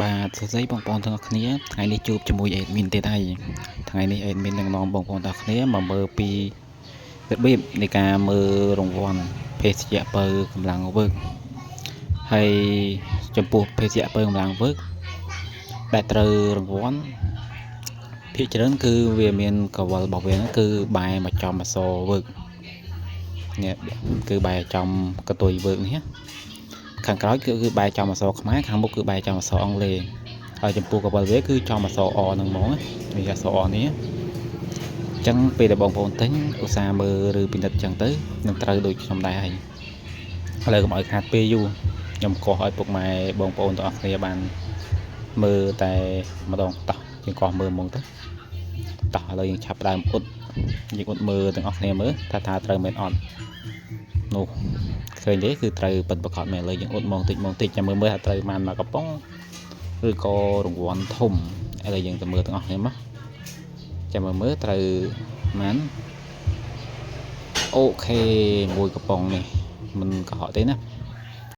បាទសួស្តីបងប្អូនទាំងអស់គ្នាថ្ងៃនេះជួបជាមួយអេដមីនទៀតហើយថ្ងៃនេះអេដមីននឹងនាំបងប្អូនទាំងអស់គ្នាមកមើលពីរបៀបនៃការមើលរង្វាន់ភេសជ្ជៈពៅកម្លាំងវើកហើយចំពោះភេសជ្ជៈពៅកម្លាំងវើកដែលត្រូវរង្វាន់ភាគច្រើនគឺវាមានកវលរបស់វាគឺបែរមកចំអសវើកនេះគឺបែរចំកតុយវើកនេះខាងក្រោយគឺបែរចំអសខ្មែរខាងមុខគឺបែរចំអសអង់គ្លេសហើយចំពោះកវលវាគឺចំអសអនឹងហ្មងវាអសអនេះអញ្ចឹងពេលដែលបងប្អូនទិញឧស្សាហ៍មើលឬពិនិត្យអញ្ចឹងទៅនឹងត្រូវដូចខ្ញុំដែរហើយឥឡូវកុំឲ្យខាតពេលយូរខ្ញុំកោះឲ្យពុកម៉ែបងប្អូនទាំងអស់គ្នាបានមើលតែម្ដងតោះយើងកោះមើលហ្មងទៅតោះឥឡូវយើងឆាប់ដើមអ៊ុតយើងអ៊ុតមើលទាំងអស់គ្នាមើលថាត្រូវមែនអត់នោះឃើញទេគឺត្រូវពិតប្រកបមែនឥឡូវយើងអ៊ុតមកតិចចាំមើលថាត្រូវបានមកកំប៉ុងឬក៏រង្វាន់ធំឥឡូវយើងទៅមើលទាំងអស់គ្នាមកចាំមើលត្រូវបានអូខេមួយកំប៉ុងនេះមិនកុហកទេណា